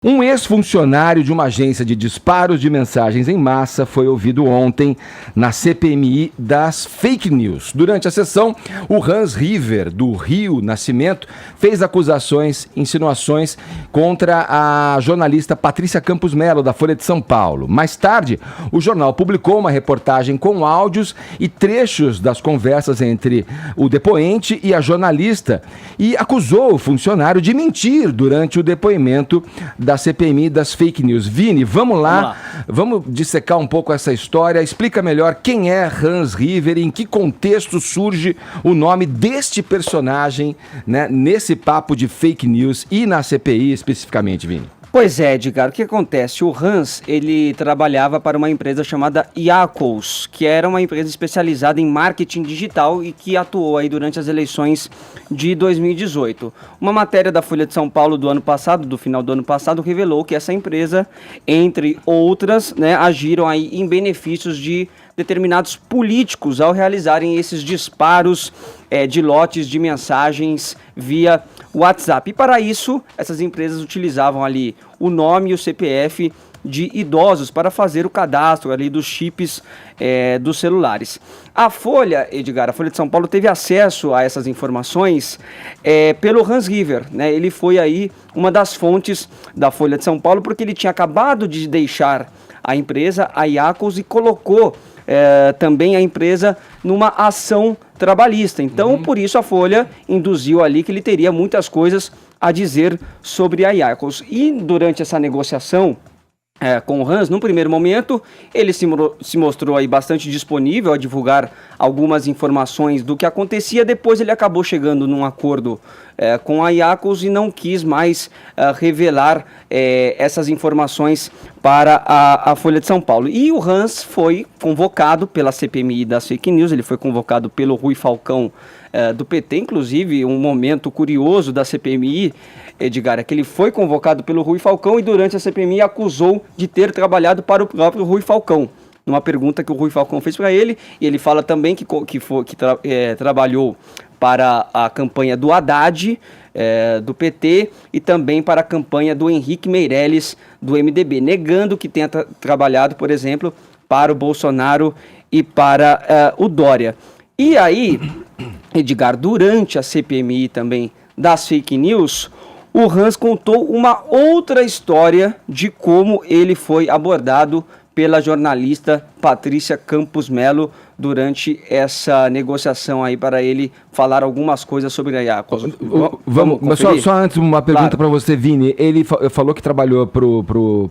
Um ex-funcionário de uma agência de disparos de mensagens em massa foi ouvido ontem na CPMI das fake news. Durante a sessão, o Hans River, do Rio Nascimento, fez insinuações contra a jornalista Patrícia Campos Melo, da Folha de São Paulo. Mais tarde, o jornal publicou uma reportagem com áudios e trechos das conversas entre o depoente e a jornalista e acusou o funcionário de mentir durante o depoimento da CPMI das fake news. Vini, vamos lá, vamos dissecar um pouco essa história. Explica melhor quem é Hans River e em que contexto surge o nome deste personagem, né, nesse papo de fake news e na CPI especificamente, Vini. Pois é, Edgar, o que acontece? O Hans, ele trabalhava para uma empresa chamada Yakos, que era uma empresa especializada em marketing digital e que atuou aí durante as eleições de 2018. Uma matéria da Folha de São Paulo do final do ano passado, revelou que essa empresa, entre outras, né, agiram aí em benefícios de determinados políticos ao realizarem esses disparos de lotes de mensagens via WhatsApp. E para isso, essas empresas utilizavam ali o nome e o CPF de idosos para fazer o cadastro ali dos chips dos celulares. A Folha, Edgar, a Folha de São Paulo teve acesso a essas informações pelo Hans River, né? Ele foi aí uma das fontes da Folha de São Paulo porque ele tinha acabado de deixar a empresa, a Yakos, e colocou também a empresa numa ação trabalhista. Então, por isso a Folha induziu ali que ele teria muitas coisas a dizer sobre a Yakos. E durante essa negociação com o Hans, num primeiro momento, ele se mostrou aí bastante disponível a divulgar algumas informações do que acontecia. Depois ele acabou chegando num acordo com a Yakos e não quis mais revelar essas informações para a Folha de São Paulo. E o Hans foi convocado pela CPMI das fake news, ele foi convocado pelo Rui Falcão do PT, inclusive um momento curioso da CPMI, Edgar, é que ele foi convocado pelo Rui Falcão e durante a CPMI acusou de ter trabalhado para o próprio Rui Falcão. Numa pergunta que o Rui Falcão fez para ele, e ele fala também que trabalhou para a campanha do Haddad, do PT, e também para a campanha do Henrique Meirelles, do MDB, negando que tenha trabalhado, por exemplo, para o Bolsonaro e para o Dória. E aí, Edgar, durante a CPMI também das fake news, o Hans contou uma outra história de como ele foi abordado pela jornalista Patrícia Campos Melo durante essa negociação aí para ele falar algumas coisas sobre a Yakos. Vamos mas só antes uma pergunta para você, Vini. Ele falou que trabalhou pro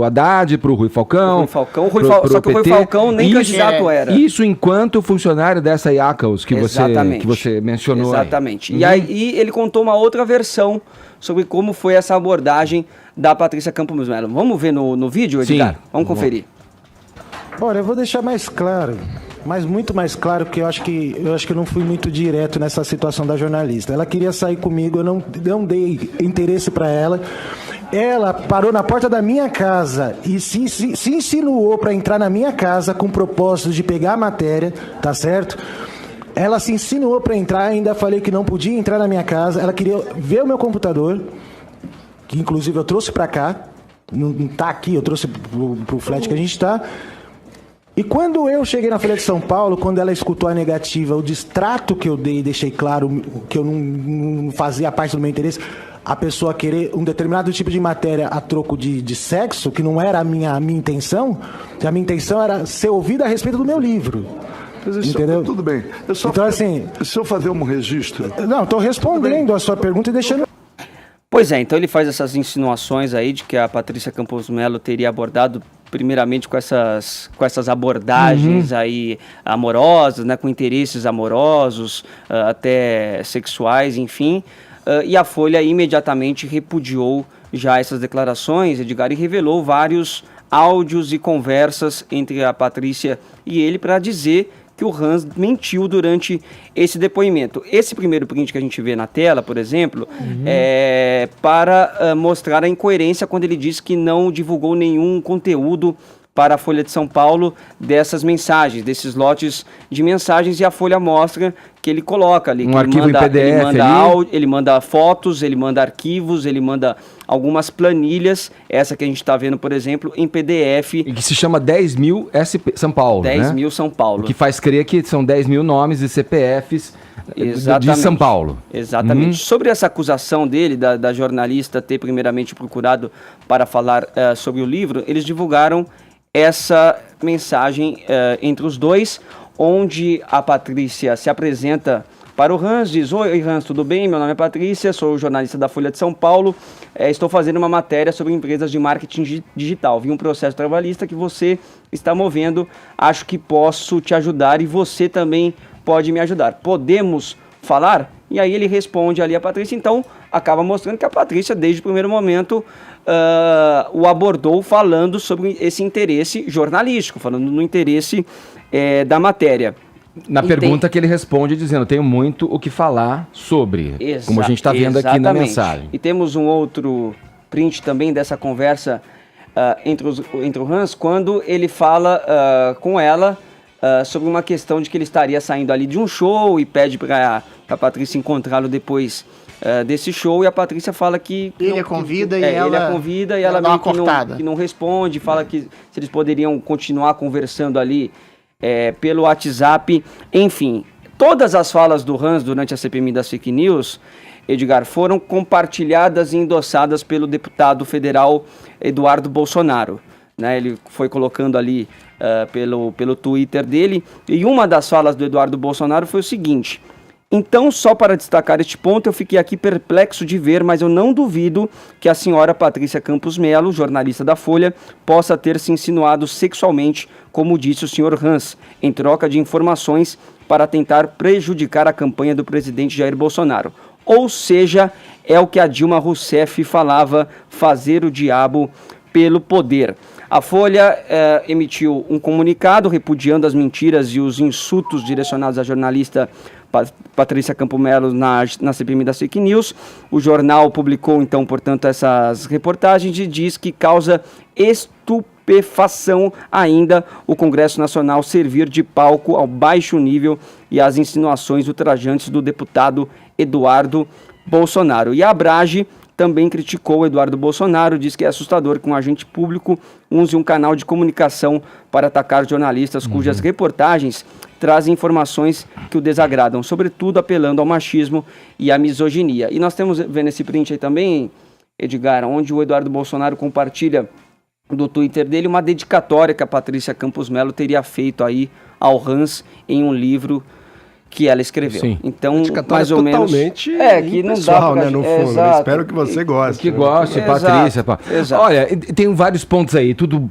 Haddad, pro Rui Falcão. Só que o Rui Falcão nem candidato era. Isso enquanto funcionário dessa Yakos que você mencionou. Exatamente. Aí. E aí ele contou uma outra versão sobre como foi essa abordagem da Patrícia Campos Melo. Vamos ver no vídeo, Edgar? Sim. Vamos conferir. Olha, eu vou deixar mais claro, mas muito mais claro, porque eu acho que eu não fui muito direto nessa situação da jornalista. Ela queria sair comigo, eu não dei interesse para ela. Ela parou na porta da minha casa e se insinuou para entrar na minha casa com o propósito de pegar a matéria, tá certo? Ela se insinuou para entrar, ainda falei que não podia entrar na minha casa. Ela queria ver o meu computador, que inclusive eu trouxe para cá, não tá aqui, eu trouxe pro flat que a gente está. E quando eu cheguei na Folha de São Paulo, quando ela escutou a negativa, o distrato que eu dei, deixei claro que eu não fazia parte do meu interesse, a pessoa querer um determinado tipo de matéria a troco de sexo, que não era a minha intenção, a minha intenção era ser ouvida a respeito do meu livro. Entendeu? Tudo bem. Então, assim, se eu fazer um registro... Não, estou respondendo a sua pergunta e deixando... Pois é, então ele faz essas insinuações aí de que a Patrícia Campos Melo teria abordado primeiramente com essas abordagens aí amorosas, né, com interesses amorosos, até sexuais, enfim, e a Folha imediatamente repudiou já essas declarações, Edgar, e revelou vários áudios e conversas entre a Patrícia e ele para dizer que o Hans mentiu durante esse depoimento. Esse primeiro print que a gente vê na tela, por exemplo, é para mostrar a incoerência quando ele diz que não divulgou nenhum conteúdo para a Folha de São Paulo dessas mensagens, desses lotes de mensagens, e a Folha mostra que ele coloca ali. Um arquivo em PDF ele manda fotos, ele manda arquivos, ele manda algumas planilhas, essa que a gente está vendo, por exemplo, em PDF. E que se chama 10 mil São Paulo, 10 né? mil São Paulo. O que faz crer que são 10 mil nomes e CPFs de São Paulo. Exatamente. Sobre essa acusação dele, da jornalista ter primeiramente procurado para falar sobre o livro, eles divulgaram essa mensagem entre os dois, onde a Patrícia se apresenta para o Hans, diz: oi Hans, tudo bem? Meu nome é Patrícia, sou jornalista da Folha de São Paulo, estou fazendo uma matéria sobre empresas de marketing digital. Vi um processo trabalhista que você está movendo, acho que posso te ajudar e você também pode me ajudar. Podemos falar? E aí ele responde ali a Patrícia, então acaba mostrando que a Patrícia, desde o primeiro momento, o abordou falando sobre esse interesse jornalístico, falando no interesse da matéria. Na pergunta que ele responde dizendo: tenho muito o que falar sobre, como a gente está vendo aqui na mensagem. E temos um outro print também dessa conversa entre o Hans, quando ele fala com ela sobre uma questão de que ele estaria saindo ali de um show e pede para a Patrícia encontrá-lo depois desse show, e a Patrícia fala que... Ele a convida e ela... Ele a convida e ela dá uma meio cortada. que não responde, fala que se eles poderiam continuar conversando ali pelo WhatsApp. Enfim, todas as falas do Hans durante a CPMI das fake news, Edgar, foram compartilhadas e endossadas pelo deputado federal Eduardo Bolsonaro. Né, ele foi colocando ali pelo Twitter dele, e uma das falas do Eduardo Bolsonaro foi o seguinte: então, só para destacar este ponto, eu fiquei aqui perplexo de ver, mas eu não duvido que a senhora Patrícia Campos Melo, jornalista da Folha, possa ter se insinuado sexualmente, como disse o senhor Hans, em troca de informações para tentar prejudicar a campanha do presidente Jair Bolsonaro. Ou seja, é o que a Dilma Rousseff falava, fazer o diabo pelo poder. A Folha emitiu um comunicado repudiando as mentiras e os insultos direcionados à jornalista Patrícia Campos Melo na CPMI das fake news. O jornal publicou, então, portanto, essas reportagens e diz que causa estupefação ainda o Congresso Nacional servir de palco ao baixo nível e às insinuações ultrajantes do deputado Eduardo Bolsonaro. E a Abrage também criticou o Eduardo Bolsonaro, diz que é assustador que um agente público use um canal de comunicação para atacar jornalistas cujas reportagens trazem informações que o desagradam, sobretudo apelando ao machismo e à misoginia. E nós temos, vendo esse print aí também, Edgar, onde o Eduardo Bolsonaro compartilha do Twitter dele uma dedicatória que a Patrícia Campos Melo teria feito aí ao Hans em um livro que ela escreveu. Sim. Então, mais ou menos... totalmente que não dá pra... né, no fundo. Exato. Espero que você goste. Que goste, Patrícia. Exato. Olha, tem vários pontos aí. Tudo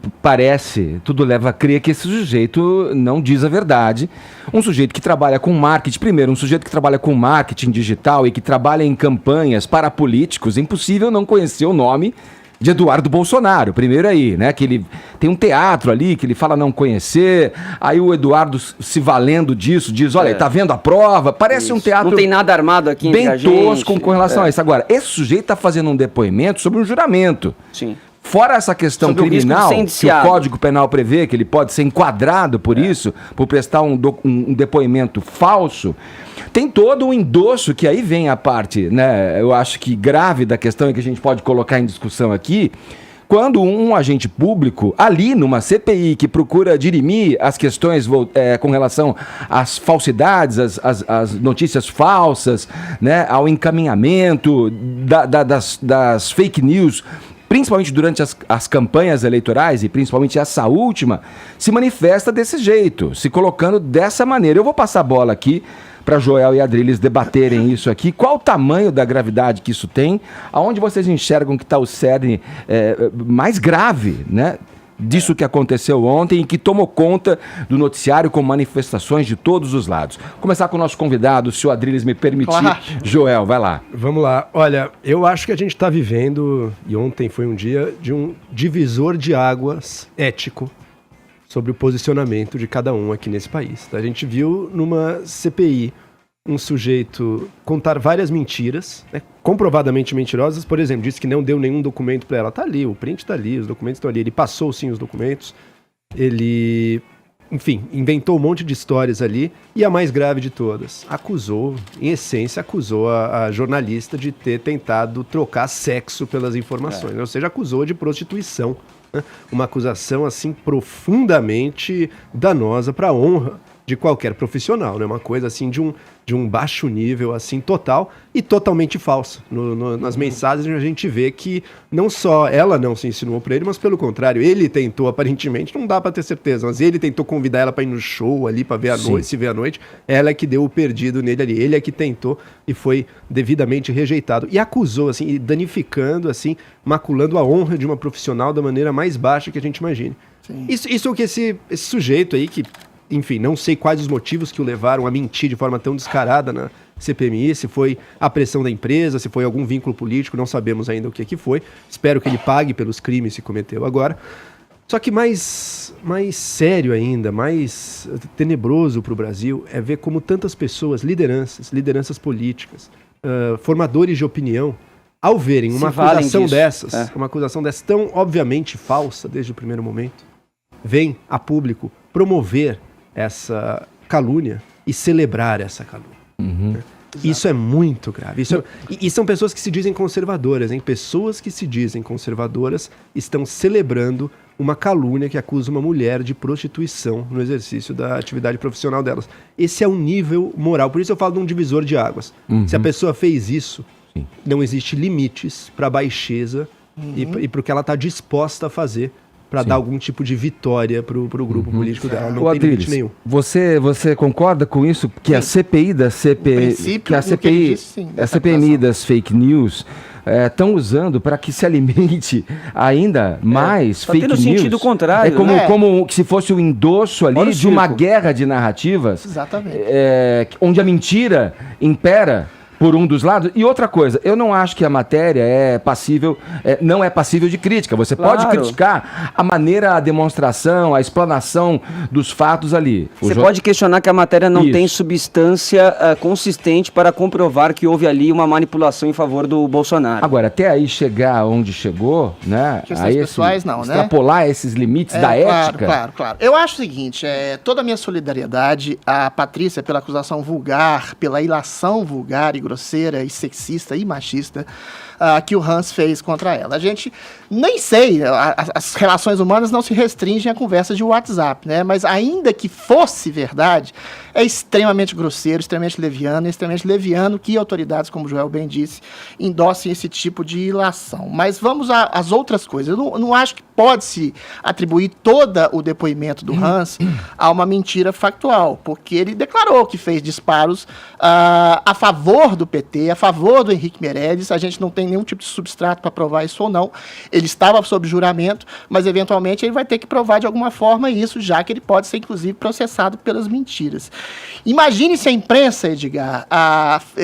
leva a crer que esse sujeito não diz a verdade. Um sujeito que trabalha com marketing, primeiro, um sujeito que trabalha com marketing digital e que trabalha em campanhas para políticos, é impossível não conhecer o nome de Eduardo Bolsonaro, primeiro aí, né, que ele tem um teatro ali, que ele fala não conhecer, aí o Eduardo se valendo disso, diz, olha, tá vendo a prova? Parece um teatro... Não tem nada armado aqui entre a gente. Bem tosco com relação a isso. Agora, esse sujeito tá fazendo um depoimento sobre um juramento. Sim. Fora essa questão Sobre criminal, o risco de ser que o indiciado. Código Penal prevê que ele pode ser enquadrado por isso, por prestar um depoimento falso, tem todo um endosso que aí vem a parte, né, eu acho que grave da questão e que a gente pode colocar em discussão aqui, quando um agente público, ali numa CPI que procura dirimir as questões com relação às falsidades, às notícias falsas, né, ao encaminhamento das fake news, principalmente durante as campanhas eleitorais e principalmente essa última, se manifesta desse jeito, se colocando dessa maneira. Eu vou passar a bola aqui para Joel e Adriles debaterem isso aqui. Qual o tamanho da gravidade que isso tem? Aonde vocês enxergam que está o cerne mais grave, né, disso que aconteceu ontem e que tomou conta do noticiário com manifestações de todos os lados? Começar com o nosso convidado, se o Adriles me permitir. Claro. Joel, vai lá. Vamos lá. Olha, eu acho que a gente está vivendo, e ontem foi um dia, de um divisor de águas ético sobre o posicionamento de cada um aqui nesse país. A gente viu numa CPI um sujeito contar várias mentiras, né, comprovadamente mentirosas. Por exemplo, disse que não deu nenhum documento para ela. Tá ali, o print tá ali, os documentos estão ali. Ele passou sim os documentos. ele, enfim, inventou um monte de histórias ali, e a mais grave de todas, em essência, acusou a jornalista de ter tentado trocar sexo pelas informações, ou seja, acusou de prostituição, né? Uma acusação, assim, profundamente danosa para a honra de qualquer profissional, né? Uma coisa, assim, de um baixo nível, assim, total e totalmente falsa. Nas mensagens a gente vê que não só ela não se insinuou para ele, mas pelo contrário, ele tentou, aparentemente, não dá para ter certeza, mas ele tentou convidar ela para ir no show ali, para ver a noite, se ver a noite, ela é que deu o perdido nele ali, ele é que tentou e foi devidamente rejeitado. E acusou, assim, e danificando, assim, maculando a honra de uma profissional da maneira mais baixa que a gente imagine. Isso é o que esse sujeito aí, que enfim, não sei quais os motivos que o levaram a mentir de forma tão descarada na CPMI, se foi a pressão da empresa, se foi algum vínculo político, não sabemos ainda o que foi. Espero que ele pague pelos crimes que cometeu agora. Só que mais sério ainda, mais tenebroso para o Brasil é ver como tantas pessoas, lideranças políticas, formadores de opinião, ao verem uma acusação dessas tão obviamente falsa desde o primeiro momento, vem a público promover essa calúnia e celebrar essa calúnia. Isso é muito grave. E são pessoas que se dizem conservadoras, hein? Pessoas que se dizem conservadoras estão celebrando uma calúnia que acusa uma mulher de prostituição no exercício da atividade profissional delas. Esse é um nível moral. Por isso eu falo de um divisor de águas. Se a pessoa fez isso, não existe limites para a baixeza e para o que ela está disposta a fazer para dar algum tipo de vitória pro grupo político dela. Não tem limite nenhum. Você concorda com isso? Que a CPI da CPMI das fake news estão usando para que se alimente ainda mais fake news? Sentido contrário. É como se fosse o endosso ali de uma guerra de narrativas. Exatamente. Onde a mentira impera por um dos lados. E outra coisa, eu não acho que a matéria não é passível de crítica. Você pode criticar a maneira, a demonstração, a explanação dos fatos ali. Você pode questionar que a matéria não tem substância consistente para comprovar que houve ali uma manipulação em favor do Bolsonaro. Agora, até aí chegar onde chegou, né? Questões pessoais não, né? Extrapolar esses limites da ética. Claro. Eu acho o seguinte, toda a minha solidariedade à Patrícia pela acusação vulgar, pela ilação vulgar e grosseira e sexista e machista que o Hans fez contra ela. A gente nem sei, as relações humanas não se restringem a conversas de WhatsApp, né? Mas ainda que fosse verdade, é extremamente grosseiro, extremamente leviano que autoridades, como o Joel bem disse, endossem esse tipo de ilação. Mas vamos às outras coisas. Eu não acho que pode-se atribuir todo o depoimento do Hans a uma mentira factual, porque ele declarou que fez disparos a favor do PT, a favor do Henrique Meirelles. A gente não tem nenhum tipo de substrato para provar isso ou não. Ele estava sob juramento, mas eventualmente ele vai ter que provar de alguma forma isso, já que ele pode ser, inclusive, processado pelas mentiras. Imagine se a imprensa, Edgar,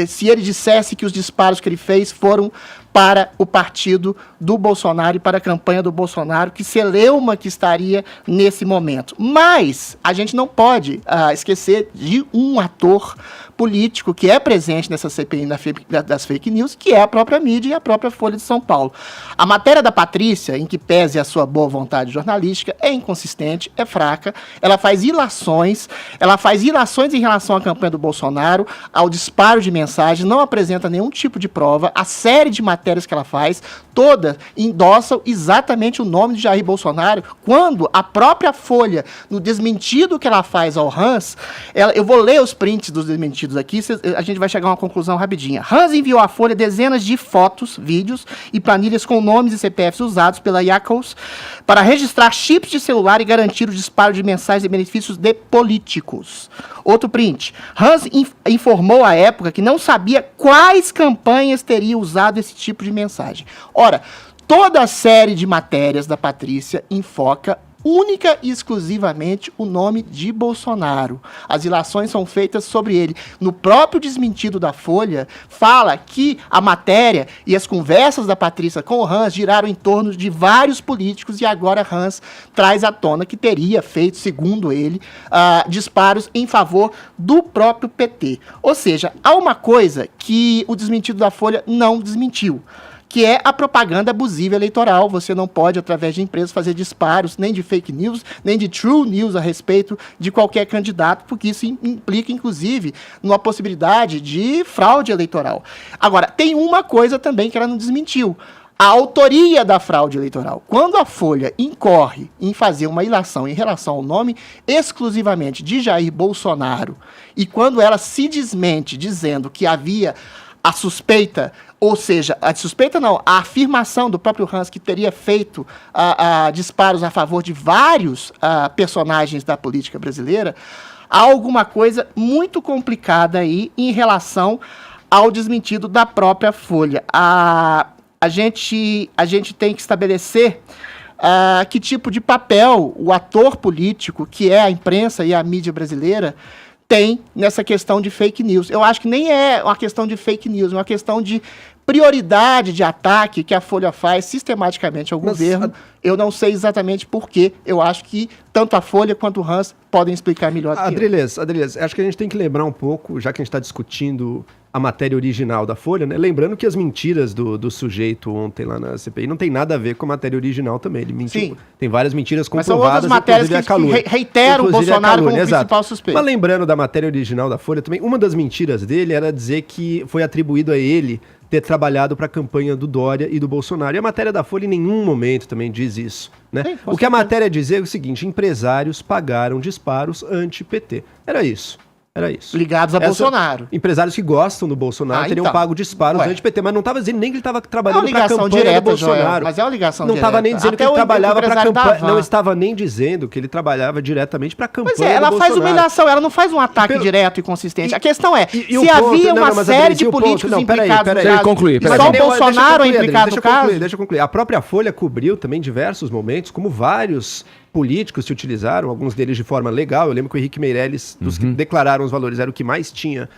se ele dissesse que os disparos que ele fez foram para o partido do Bolsonaro e para a campanha do Bolsonaro, que celeuma que estaria nesse momento. Mas a gente não pode esquecer de um ator político que é presente nessa CPI das fake news, que é a própria mídia e a própria Folha de São Paulo. A matéria da Patrícia, em que pese a sua boa vontade jornalística, é inconsistente, é fraca, ela faz ilações em relação à campanha do Bolsonaro, ao disparo de mensagens, não apresenta nenhum tipo de prova, a série de matérias que ela faz, todas endossam exatamente o nome de Jair Bolsonaro, quando a própria Folha, no desmentido que ela faz ao Hans, eu vou ler os prints dos desmentidos aqui, a gente vai chegar a uma conclusão rapidinha. Hans enviou à Folha dezenas de fotos, vídeos e planilhas com nomes e CPFs usados pela Iacos para registrar chips de celular e garantir o disparo de mensagens e benefícios de políticos. Outro print. Hans informou à época que não sabia quais campanhas teria usado esse tipo de mensagem. Ora, toda a série de matérias da Patrícia enfoca única e exclusivamente o nome de Bolsonaro. As ilações são feitas sobre ele. No próprio desmentido da Folha, fala que a matéria e as conversas da Patrícia com o Hans giraram em torno de vários políticos e agora Hans traz à tona que teria feito, segundo ele, disparos em favor do próprio PT. Ou seja, há uma coisa que o desmentido da Folha não desmentiu, que é a propaganda abusiva eleitoral. Você não pode, através de empresas, fazer disparos, nem de fake news, nem de true news a respeito de qualquer candidato, porque isso implica, inclusive, numa possibilidade de fraude eleitoral. Agora, tem uma coisa também que ela não desmentiu. A autoria da fraude eleitoral. Quando a Folha incorre em fazer uma ilação em relação ao nome exclusivamente de Jair Bolsonaro, e quando ela se desmente dizendo que havia a suspeita, ou seja, a suspeita não, a afirmação do próprio Hans que teria feito disparos a favor de vários personagens da política brasileira, há alguma coisa muito complicada aí em relação ao desmentido da própria Folha. A gente tem que estabelecer que tipo de papel o ator político, que é a imprensa e a mídia brasileira, tem nessa questão de fake news. Eu acho que nem é uma questão de fake news, é uma questão de prioridade de ataque que a Folha faz sistematicamente ao governo. Eu não sei exatamente por quê. Eu acho que tanto a Folha quanto o Hans podem explicar melhor do que eu. Adriles, acho que a gente tem que lembrar um pouco, já que a gente está discutindo a matéria original da Folha, né? Lembrando que as mentiras do sujeito ontem lá na CPI não tem nada a ver com a matéria original também. Ele mentiu. Sim. Tem várias mentiras comprovadas. Mas são outras matérias que reiteram o Bolsonaro como principal suspeito. Mas lembrando da matéria original da Folha também, uma das mentiras dele era dizer que foi atribuído a ele ter trabalhado para a campanha do Dória e do Bolsonaro. E a matéria da Folha em nenhum momento também diz isso. Né? Sim, o que a matéria dizia é o seguinte: empresários pagaram disparos anti-PT. Era isso. Ligados a Bolsonaro. Empresários que gostam do Bolsonaro teriam pago disparos anti-PT, mas não estava dizendo nem que ele estava trabalhando para a campanha direta do Bolsonaro. Joel, mas é uma ligação não direta. Não estava nem dizendo Até que ele trabalhava para a campanha. Não estava nem dizendo que ele trabalhava diretamente para a campanha do Bolsonaro. Ela faz uma ilação, ela não faz um ataque direto e consistente. A questão é, se havia uma série de políticos implicados no caso, só o Bolsonaro é implicado no caso? Deixa eu concluir. A própria Folha cobriu também diversos momentos, como vários políticos se utilizaram, alguns deles de forma legal. Eu lembro que o Henrique Meirelles, dos que declararam os valores, era o que mais tinha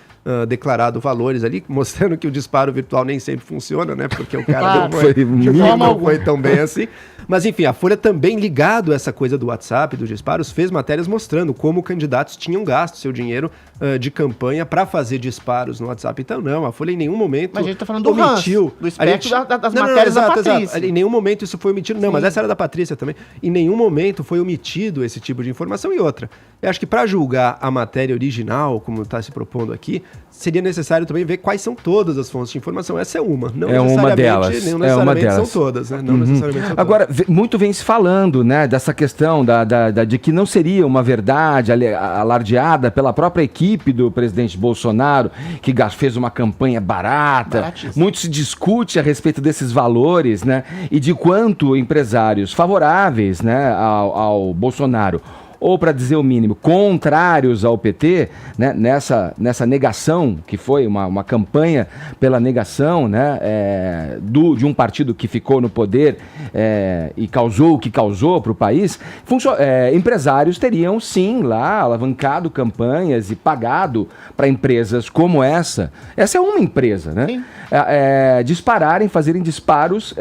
declarado valores ali, mostrando que o disparo virtual nem sempre funciona, né? Porque o cara não foi tão bem assim. Mas enfim, a Folha também, ligado a essa coisa do WhatsApp, dos disparos, fez matérias mostrando como candidatos tinham gasto seu dinheiro de campanha para fazer disparos no WhatsApp. Então não, a Folha em nenhum momento Mas a gente tá falando omitiu, do espectro das matérias da Patrícia. Exato. Em nenhum momento isso foi omitido. Não, mas essa era da Patrícia também. Em nenhum momento foi omitido esse tipo de informação. E outra, eu acho que para julgar a matéria original, como está se propondo aqui, seria necessário também ver quais são todas as fontes de informação. Essa é uma. Não é uma delas. Não necessariamente são todas. Né? Não necessariamente são Agora, todas. Muito vem se falando, né, dessa questão de que não seria uma verdade alardeada pela própria equipe do presidente Bolsonaro, que fez uma campanha barata. Muito se discute a respeito desses valores, né, e de quanto empresários favoráveis, né, ao Bolsonaro, ou, para dizer o mínimo, contrários ao PT, né, nessa negação, que foi uma campanha pela negação, né, de um partido que ficou no poder e causou o que causou para o país, empresários teriam, sim, lá alavancado campanhas e pagado para empresas como essa. Essa é uma empresa, né? Dispararem, fazerem disparos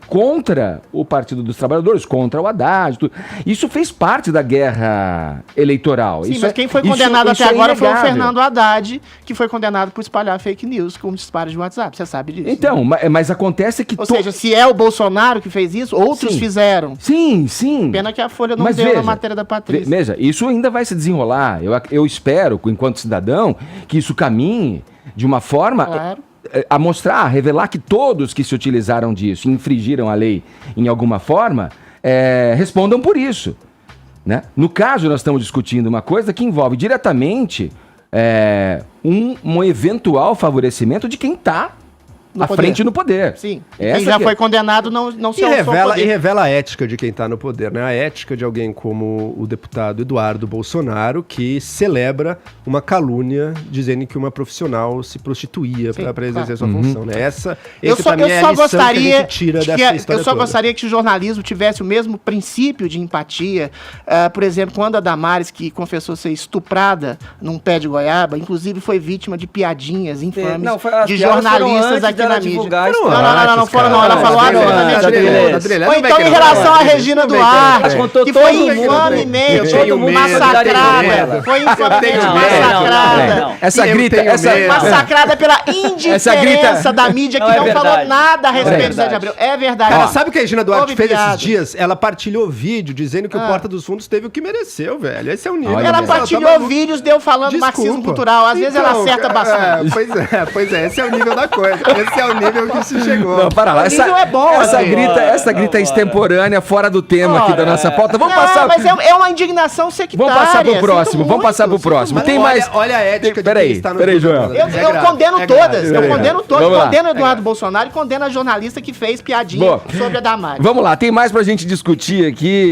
contra o Partido dos Trabalhadores, contra o Haddad. Tudo. Isso fez parte da guerra eleitoral. Sim, isso mas quem foi condenado até agora foi o Fernando Haddad, que foi condenado por espalhar fake news com disparos de WhatsApp. Você sabe disso. Então, né? mas acontece que... Ou seja, se é o Bolsonaro que fez isso, outros fizeram. Sim. Pena que a Folha não deu na matéria da Patrícia. Veja, isso ainda vai se desenrolar. Eu espero, enquanto cidadão, que isso caminhe de uma forma... Claro. A revelar que todos que se utilizaram disso, infringiram a lei em alguma forma, respondam por isso. Né? No caso, nós estamos discutindo uma coisa que envolve diretamente um eventual favorecimento de quem está à frente no poder. Sim. Quem já foi condenado não se alçou ao poder. E revela a ética de quem está no poder, né? A ética de alguém como o deputado Eduardo Bolsonaro, que celebra uma calúnia dizendo que uma profissional se prostituía para exercer sua função, né? Essa também é a lição que a gente tira dessa história Eu só gostaria que o jornalismo tivesse o mesmo princípio de empatia. Por exemplo, quando a Damares, que confessou ser estuprada num pé de goiaba, inclusive foi vítima de piadinhas infames de jornalistas aqui na ela mídia. divulgar a Não, história. não foram não. Ela falou antes. Ou então em relação à Regina Duarte, contou que foi todo mundo, infamemente todo mundo massacrada. Foi infamemente massacrada. Essa grita, Massacrada pela indiferença da mídia que não falou nada a respeito do Zé de Abreu. É verdade. Cara, sabe o que a Regina Duarte Houve fez piada. esses dias? Ela partilhou vídeo dizendo que o Porta dos Fundos teve o que mereceu, velho. Esse é o nível. Olha, Ela mas partilhou vídeos de eu falando marxismo cultural. Às vezes ela acerta bastante. Pois é, esse é o nível da coisa. Esse é o nível que se chegou. Não, para lá. O nível é bom, Essa grita extemporânea, fora do tema aqui da nossa pauta. Vamos passar. Mas é uma indignação sectária. Vamos passar pro sinto próximo. Vamos muito, passar pro sinto próximo. muito. Tem mais. Olha a ética de Peraí, quem está no peraí, Big Joel. Brother. Eu condeno todas. Eu condeno todas. Vamos lá. Condeno o Eduardo Bolsonaro e condeno a jornalista que fez piadinha Boa. sobre a Damares. Vamos lá, tem mais pra gente discutir aqui.